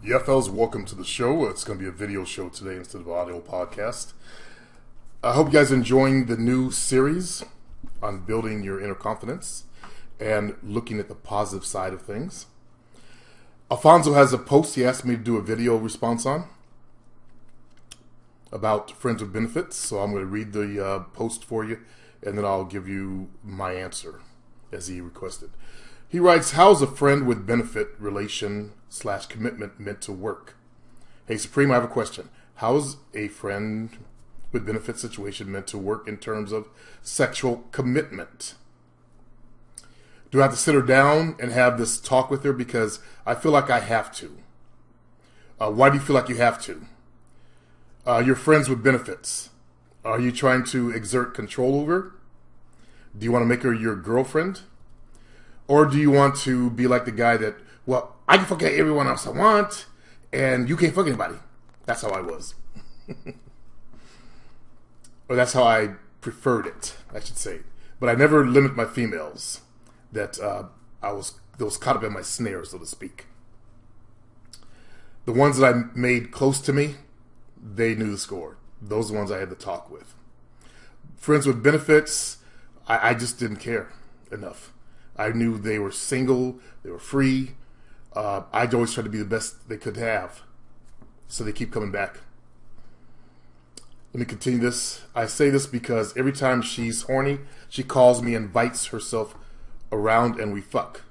Yeah, fellas, welcome to the show. It's going to be a video show today instead of an audio podcast. I hope you guys are enjoying the new series on building your inner confidence and looking at the positive side of things. Alfonso has a post he asked me to do a video response on about friends with benefits. So I'm going to read the post for you, and then I'll give you my answer as he requested. He writes, how's a friend with benefit relation/commitment meant to work? Hey, Supreme, I have a question. How's a friend with benefit situation meant to work in terms of sexual commitment? Do I have to sit her down and have this talk with her? Because I feel like I have to. Why do you feel like you have to? You're friends with benefits. Are you trying to exert control over her? Do you want to make her your girlfriend? Or do you want to be like the guy that, well, I can fuck everyone else I want, and you can't fuck anybody? That's how I was. Or that's how I preferred it, I should say. But I never limit my females that I was caught up in my snare, so to speak. The ones that I made close to me, they knew the score. Those are the ones I had to talk with. Friends with benefits, I just didn't care enough. I knew they were single, they were free. I'd always try to be the best they could have. So they keep coming back. Let me continue this. I say this because every time she's horny, she calls me and invites herself around and we fuck.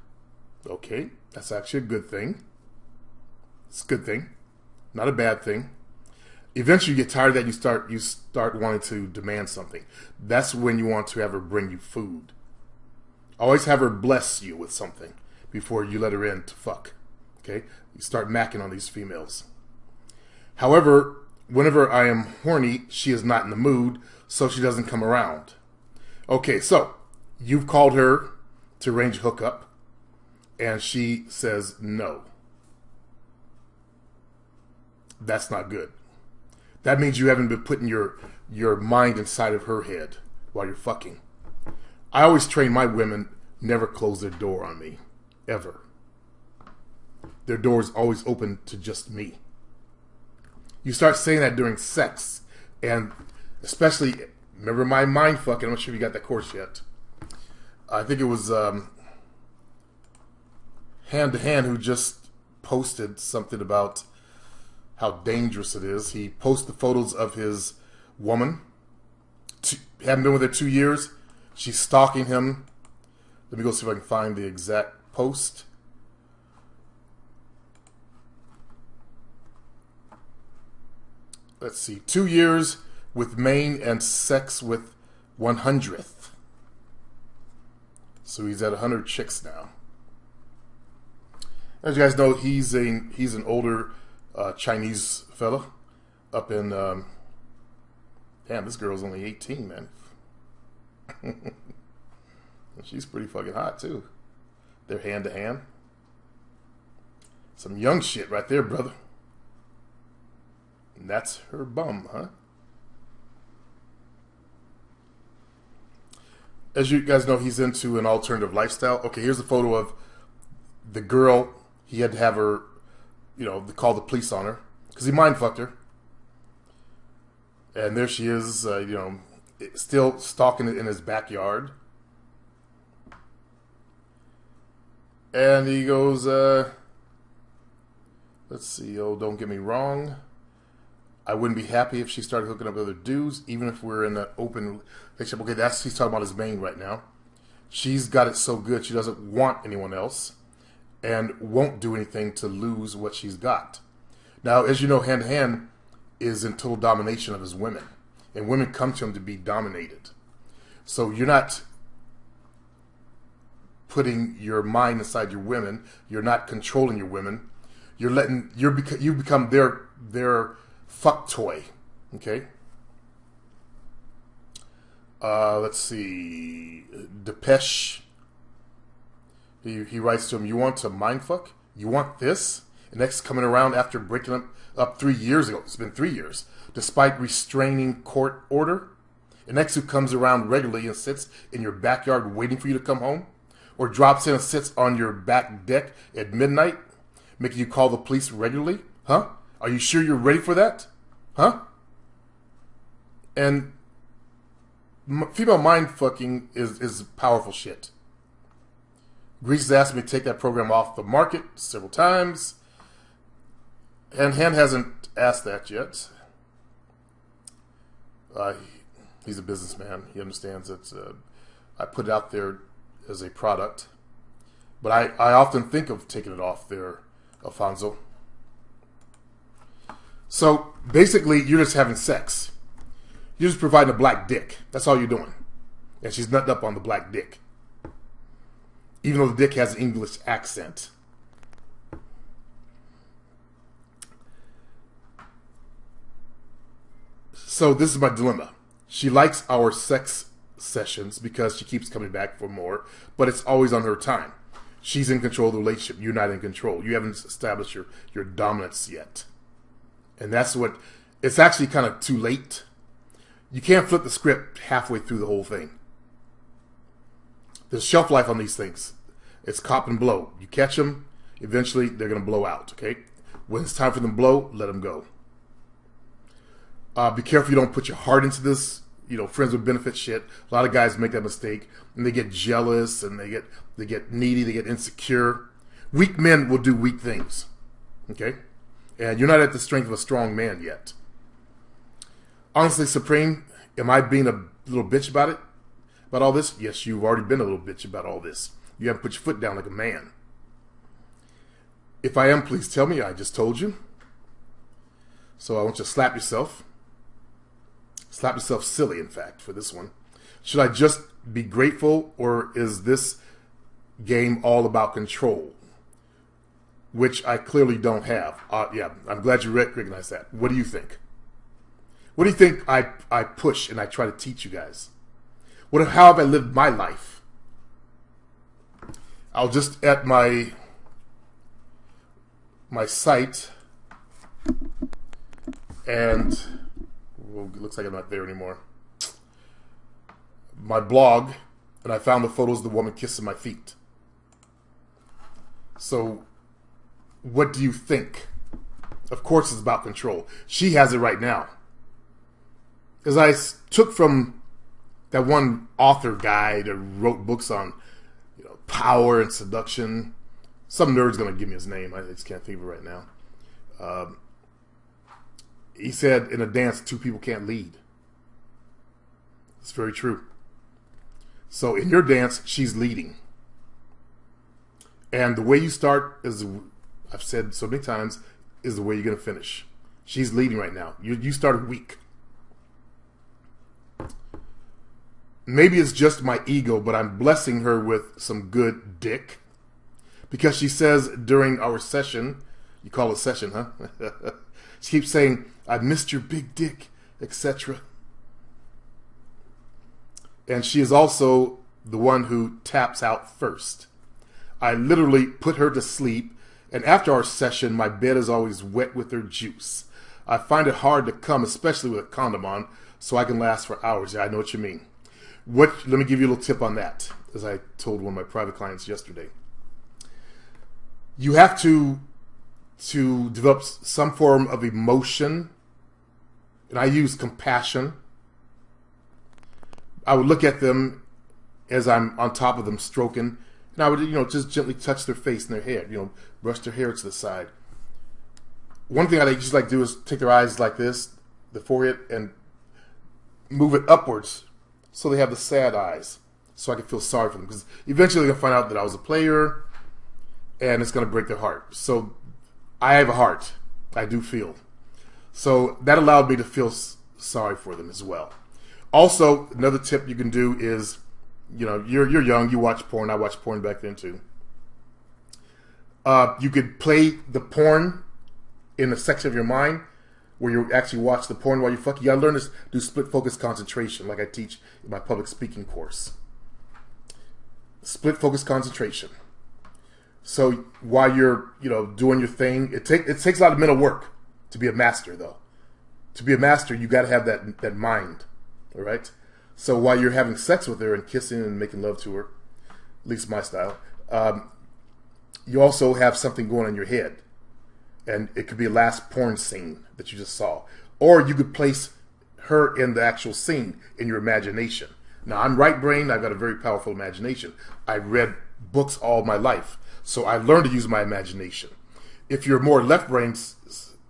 Okay, that's actually a good thing. It's a good thing. Not a bad thing. Eventually you get tired of that, you start wanting to demand something. That's when you want to have her bring you food. Always have her bless you with something before you let her in to fuck. Okay? You start macking on these females. However, whenever I am horny, she is not in the mood, so she doesn't come around. Okay, so you've called her to arrange a hookup, and she says no. That's not good. That means you haven't been putting your mind inside of her head while you're fucking. I always train my women never close their door on me. Ever. Their door is always open to just me. You start saying that during sex, and especially, remember my mind fucking, I'm not sure if you got that course yet. I think it was Hand to Hand who just posted something about how dangerous it is. He posted photos of his woman. Haven't been with her 2 years. She's stalking him. Let me go see if I can find the exact post. Let's see. 2 years with main and sex with 100th. So he's at 100 chicks now. As you guys know, he's an older Chinese fella up in... damn, this girl's only 18, man. She's pretty fucking hot, too. They're hand to hand. Some young shit right there, brother. And that's her bum, huh? As you guys know, he's into an alternative lifestyle. Okay, here's a photo of the girl. He had to have her, call the police on her because he mind fucked her. And there she is, still stalking it in his backyard. And he goes, let's see, don't get me wrong. I wouldn't be happy if she started hooking up with other dudes, even if we're in an open relationship. Okay, he's talking about his main right now. She's got it so good, she doesn't want anyone else and won't do anything to lose what she's got. Now, as you know, Hand to Hand is in total domination of his women. And women come to him to be dominated. So you're not putting your mind inside your women. You're not controlling your women. You become their fuck toy. Okay? Let's see. Depeche. He writes to him, you want to mind fuck? You want this? And next coming around after breaking up 3 years ago. It's been 3 years. Despite restraining court order. An ex who comes around regularly and sits in your backyard waiting for you to come home. Or drops in and sits on your back deck at midnight. Making you call the police regularly? Huh? Are you sure you're ready for that? Huh? And female mind fucking is powerful shit. Greece has asked me to take that program off the market several times. And Han hasn't asked that yet. He's a businessman. He understands that I put it out there as a product. But I often think of taking it off there, Alfonso. So basically, you're just having sex. You're just providing a black dick. That's all you're doing. And she's nutting up on the black dick. Even though the dick has an English accent. So this is my dilemma. She likes our sex sessions because she keeps coming back for more, but it's always on her time. She's in control of the relationship. You're not in control. You haven't established your dominance yet. And that's what, it's actually kind of too late. You can't flip the script halfway through the whole thing. There's shelf life on these things. It's cop and blow. You catch them, eventually they're going to blow out, okay? When it's time for them to blow, let them go. Be careful you don't put your heart into this, friends with benefit shit. A lot of guys make that mistake, and they get jealous, and they get needy, they get insecure. Weak men will do weak things, okay? And you're not at the strength of a strong man yet. Honestly, Supreme, am I being a little bitch about it? About all this? Yes, you've already been a little bitch about all this. You haven't put your foot down like a man. If I am, please tell me. I just told you. So I want you to slap yourself. Slap yourself silly, in fact, for this one. Should I just be grateful, or is this game all about control? Which I clearly don't have. Yeah, I'm glad you recognize that. What do you think? What do you think I push and I try to teach you guys? How have I lived my life? I'll just at my site, and well, it looks like I'm not there anymore. My blog, and I found the photos of the woman kissing my feet. So, what do you think? Of course it's about control. She has it right now. As I took from that one author guy that wrote books on power and seduction. Some nerd's going to give me his name. I just can't think of it right now. He said, in a dance, two people can't lead. It's very true. So in your dance, she's leading. And the way you start is, I've said so many times, is the way you're going to finish. She's leading right now. You started weak. Maybe it's just my ego, but I'm blessing her with some good dick. Because she says during our session, you call it session, huh? She keeps saying, I missed your big dick, etc. And she is also the one who taps out first. I literally put her to sleep, and after our session, my bed is always wet with her juice. I find it hard to come, especially with a condom on, so I can last for hours. Yeah, I know what you mean. Let me give you a little tip on that, as I told one of my private clients yesterday. You have to develop some form of emotion, and I use compassion. I would look at them as I'm on top of them, stroking, and I would, just gently touch their face and their hair, brush their hair to the side. One thing I just like to do is take their eyes like this, the forehead, and move it upwards. So they have the sad eyes, so I can feel sorry for them. Because eventually they're going to find out that I was a player, and it's going to break their heart. So I have a heart. I do feel. So that allowed me to feel sorry for them as well. Also, another tip you can do is, you're young, you watch porn. I watched porn back then too. You could play the porn in a section of your mind where you actually watch the porn while you fuck. You gotta learn to do split focus concentration, like I teach in my public speaking course. Split focus concentration. So while you're, doing your thing, it takes a lot of mental work to be a master, though. To be a master, you gotta have that mind, all right? So while you're having sex with her and kissing and making love to her, at least my style, you also have something going on in your head. And it could be a last porn scene that you just saw. Or you could place her in the actual scene in your imagination. Now, I'm right-brained. I've got a very powerful imagination. I read books all my life, so I learned to use my imagination. If you're more left-brained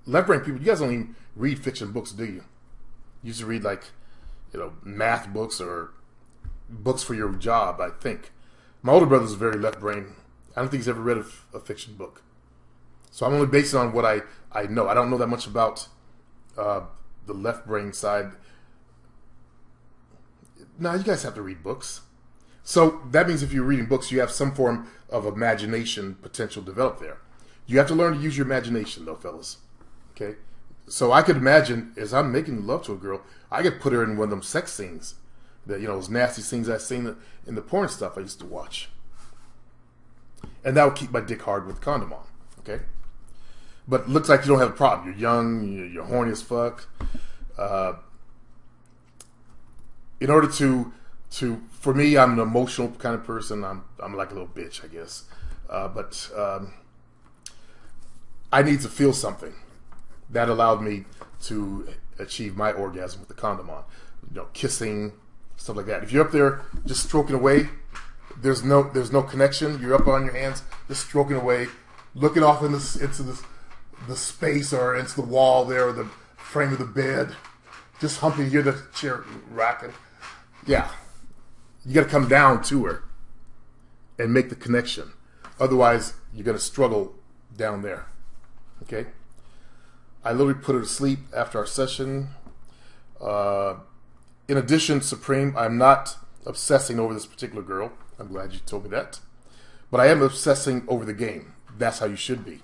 people, you guys don't even read fiction books, do you? You used to read, like, math books or books for your job, I think. My older brother's very left-brained. I don't think he's ever read a fiction book. So I'm only basing on what I know. I don't know that much about the left brain side. Now, you guys have to read books. So that means if you're reading books, you have some form of imagination potential developed there. You have to learn to use your imagination, though, fellas. Okay? So I could imagine, as I'm making love to a girl, I could put her in one of them sex scenes. Those nasty scenes I've seen in the porn stuff I used to watch. And that would keep my dick hard with a condom on. Okay? But it looks like you don't have a problem. You're young, you're horny as fuck. In order to for me, I'm an emotional kind of person. I'm like a little bitch, I guess. But I need to feel something. That allowed me to achieve my orgasm with the condom on. Kissing, stuff like that. If you're up there just stroking away, there's no connection. You're up on your hands, just stroking away, looking off into the space or into the wall there, or the frame of the bed, just humping, hear the chair rocking. Yeah, you got to come down to her and make the connection. Otherwise, you're going to struggle down there. Okay? I literally put her to sleep after our session. In addition, Supreme, I'm not obsessing over this particular girl. I'm glad you told me that. But I am obsessing over the game. That's how you should be.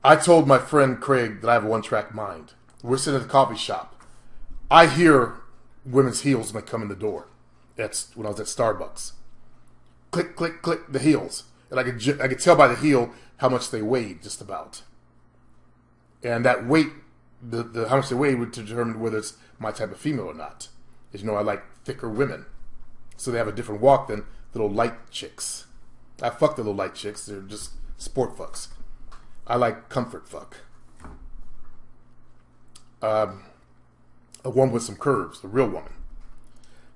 I told my friend Craig that I have a one-track mind. We're sitting at the coffee shop. I hear women's heels when they come in the door. That's when I was at Starbucks. Click, click, click, the heels. And I could tell by the heel how much they weighed, just about. And that weight, how much they weighed would determine whether it's my type of female or not. As you know, I like thicker women. So they have a different walk than the little light chicks. I fuck the little light chicks. They're just sport fucks. I like comfort fuck. A woman with some curves, a real woman.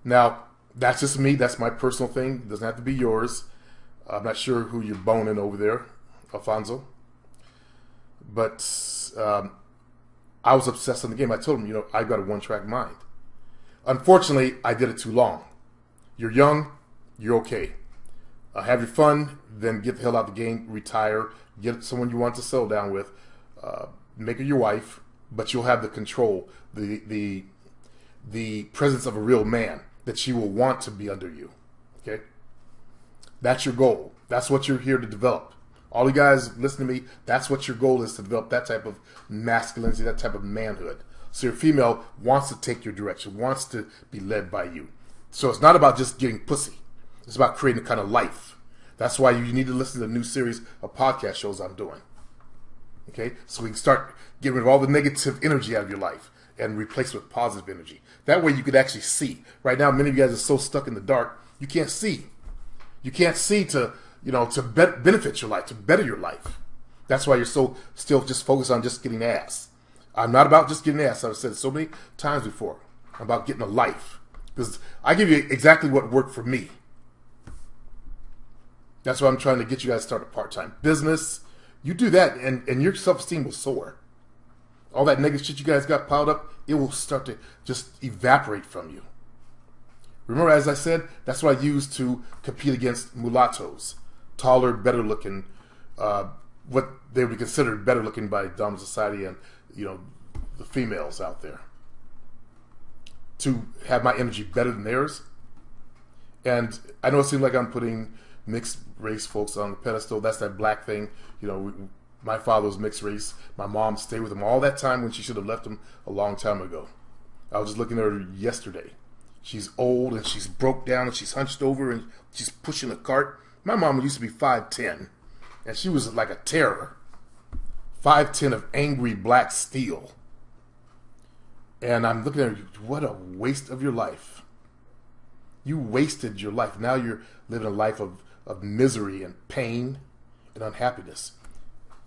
Now, that's just me. That's my personal thing. It doesn't have to be yours. I'm not sure who you're boning over there, Alfonso. But I was obsessed on the game. I told him, I've got a one-track mind. Unfortunately, I did it too long. You're young, you're okay. Have your fun, then get the hell out of the game, retire, get someone you want to settle down with, make her your wife, but you'll have the control, the presence of a real man that she will want to be under you. Okay? That's your goal. That's what you're here to develop. All you guys listen to me, that's what your goal is, to develop that type of masculinity, that type of manhood. So your female wants to take your direction, wants to be led by you. So it's not about just getting pussy. It's about creating a kind of life. That's why you need to listen to the new series of podcast shows I'm doing. Okay? So we can start getting rid of all the negative energy out of your life and replace it with positive energy. That way you could actually see. Right now, many of you guys are so stuck in the dark, you can't see. You can't see to benefit your life, to better your life. That's why you're so still just focused on just getting ass. I'm not about just getting ass. I've said it so many times before. I'm about getting a life. Because I give you exactly what worked for me. That's why I'm trying to get you guys to start a part-time business. You do that, and your self-esteem will soar. All that negative shit you guys got piled up, it will start to just evaporate from you. Remember, as I said, that's what I used to compete against mulattoes. Taller, better-looking, what they would be considered better-looking by dominant society and, the females out there. To have my energy better than theirs. And I know it seems like I'm putting mixed race folks on the pedestal. That's that black thing. My father was mixed race. My mom stayed with him all that time when she should have left him a long time ago. I was just looking at her yesterday. She's old and she's broke down and she's hunched over and she's pushing a cart. My mom used to be 5'10", and she was like a terror. 5'10" of angry black steel. And I'm looking at her, what a waste of your life. You wasted your life. Now you're living a life of misery and pain. and unhappiness.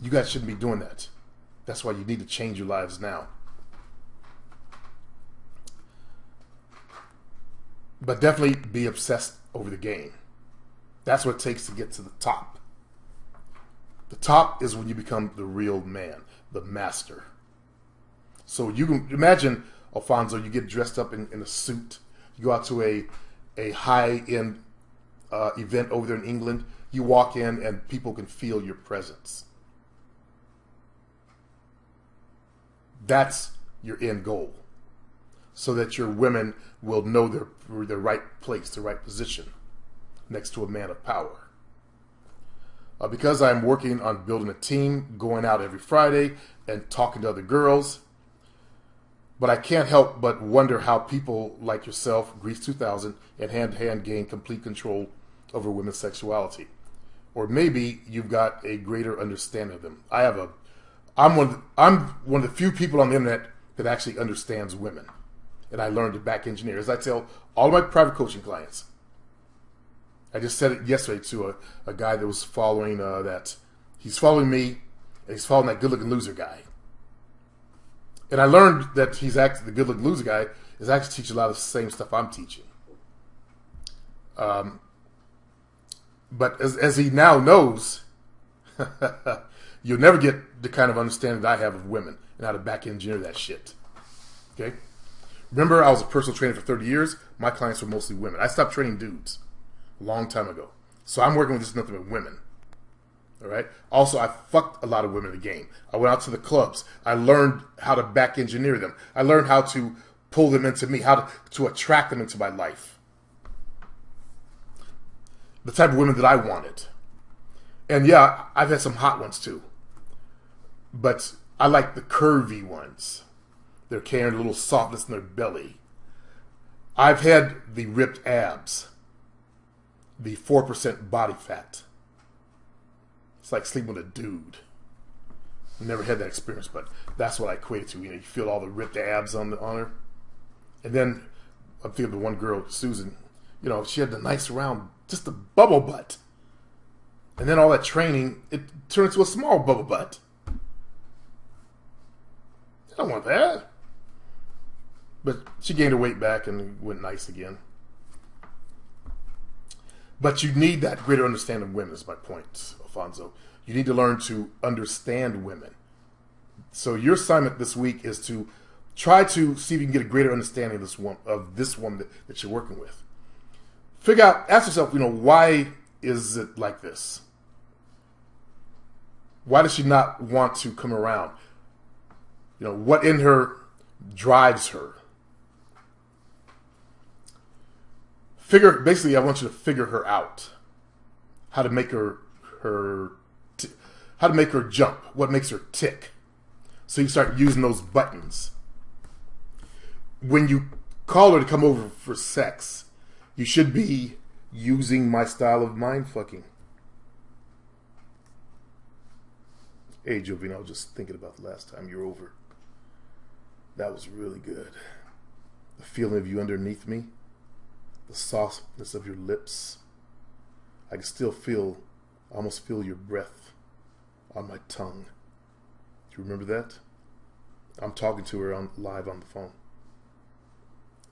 You guys shouldn't be doing that. That's why you need to change your lives now. But definitely be obsessed over the game. That's what it takes to get to the top. The top is when you become the real man, the master. So you can imagine, Alfonso, you get dressed up in a suit. You go out to a high-end event over there in England. You walk in and people can feel your presence. That's your end goal. So that your women will know their right place, their right position next to a man of power. Because I'm working on building a team, going out every Friday and talking to other girls, but I can't help but wonder how people like yourself, Grease 2000, and Hand to Hand gain complete control over women's sexuality. Or maybe you've got a greater understanding of them. I'm one of the few people on the internet that actually understands women. And I learned to back engineer. As I tell all of my private coaching clients, I just said it yesterday to a guy that was following that. He's following me, and he's following that good-looking loser guy. And I learned that the good-looking loser guy is actually teaching a lot of the same stuff I'm teaching. But as he now knows, you'll never get the kind of understanding that I have of women and how to back engineer that shit. Okay? Remember, I was a personal trainer for 30 years. My clients were mostly women. I stopped training dudes a long time ago. So I'm working with just nothing but women. All right? Also, I fucked a lot of women in the game. I went out to the clubs. I learned how to back engineer them. I learned how to pull them into me, how to attract them into my life. The type of women that I wanted. And yeah, I've had some hot ones too. But I like the curvy ones. They're carrying a little softness in their belly. I've had the ripped abs. The 4% body fat. It's like sleeping with a dude. I never had that experience, but that's what I equate to. You know, you feel all the ripped abs on her. And then I'm thinking of the one girl, Susan. You know, she had the nice round, just a bubble butt. And then all that training, it turned into a small bubble butt. I don't want that. But she gained her weight back and went nice again. But you need that greater understanding of women, is my point, Alfonso. You need to learn to understand women. So your assignment this week is to try to see if you can get a greater understanding of this woman that you're working with. Figure out, ask yourself, why is it like this? Why does she not want to come around? What in her drives her? Basically, I want you to figure her out. How to make her jump. What makes her tick. So you start using those buttons. When you call her to come over for sex, you should be using my style of mind fucking. Hey, Jovino, I was just thinking about the last time you were over. That was really good. The feeling of you underneath me. The softness of your lips. I can still almost feel your breath on my tongue. Do you remember that? I'm talking to her live on the phone.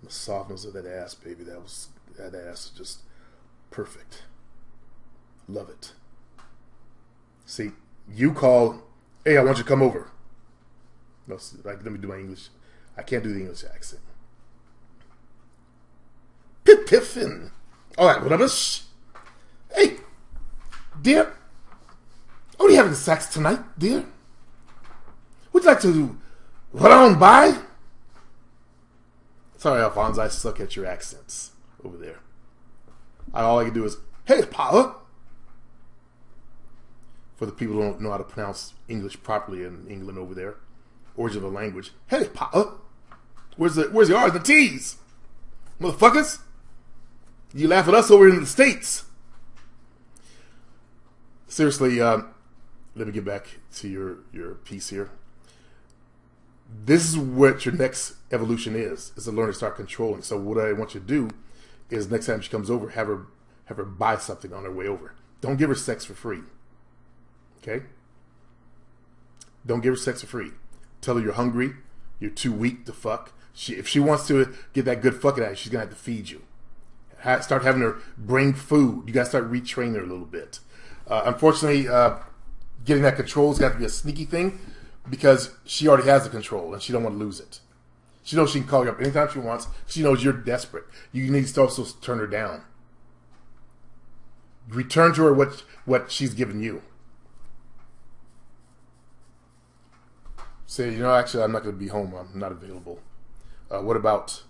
The softness of that ass, baby. That ass is just perfect. Love it. See, you call, hey, I want you to come over. No, let me do my English. I can't do the English accent. Piff piffin. All right, whatever. Shh. Hey, dear. Are we having sex tonight, dear? Would you like to run on by? Sorry, Alphonse, I suck at your accents over there. All I can do is, hey, Paula. For the people who don't know how to pronounce English properly in England over there, origin of the language. Hey, Paula. Where's the R's and the T's? Motherfuckers. You laugh at us over in the States. Seriously, let me get back to your piece here. This is what your next evolution is to learn to start controlling. So what I want you to do is next time she comes over, have her buy something on her way over. Don't give her sex for free. Okay? Don't give her sex for free. Tell her you're hungry, you're too weak to fuck. If she wants to get that good fucking out of you, she's going to have to feed you. Start having her bring food. You got to start retraining her a little bit. Unfortunately, getting that control has got to be a sneaky thing because she already has the control and she don't want to lose it. She knows she can call you up anytime she wants. She knows you're desperate. You need to also turn her down. Return to her what she's given you. Say, actually, I'm not going to be home. I'm not available. What about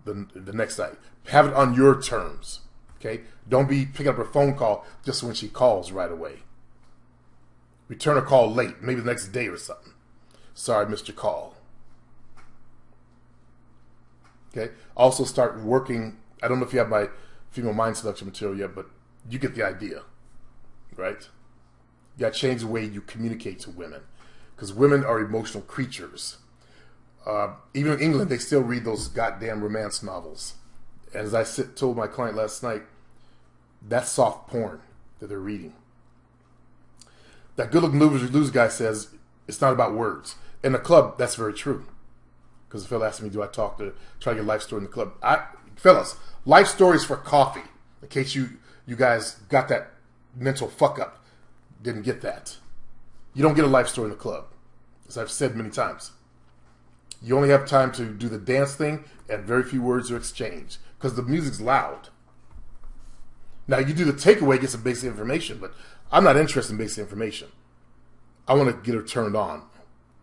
the next night? Have it on your terms. Okay? Don't be picking up her phone call just when she calls right away. Return a call late, maybe the next day or something. Sorry, missed your call. Okay? Also start working. I don't know if you have my female mind seduction material yet, but you get the idea. Right? You got to change the way you communicate to women. Because women are emotional creatures. Even in England, they still read those goddamn romance novels. And as I told my client last night, that's soft porn that they're reading. That good-looking loser guy says it's not about words. In the club, that's very true. Because the fella asked me, do I try to get a life story in the club? Fellas, life stories for coffee. In case you guys got that mental fuck up, didn't get that. You don't get a life story in the club, as I've said many times. You only have time to do the dance thing, and very few words are exchanged because the music's loud. Now, you do the takeaway, get some basic information, but I'm not interested in basic information. I want to get her turned on,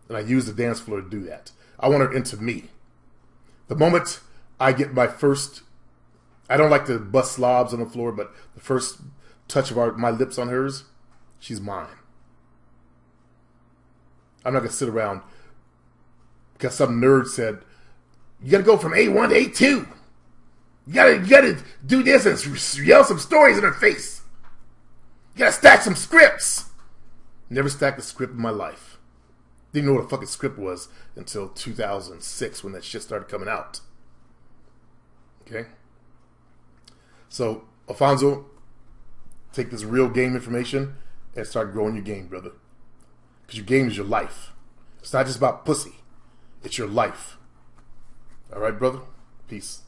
and I use the dance floor to do that. I want her into me. The moment I get my first, I don't like to bust slobs on the floor, but the first touch of my lips on hers, she's mine. I'm not going to sit around because some nerd said, you got to go from A1 to A2. You got to do this and yell some stories in her face. You got to stack some scripts. Never stacked a script in my life. Didn't know what a fucking script was until 2006 when that shit started coming out. Okay? So, Alfonso, take this real game information and start growing your game, brother. Because your game is your life. It's not just about pussy. It's your life. All right, brother? Peace.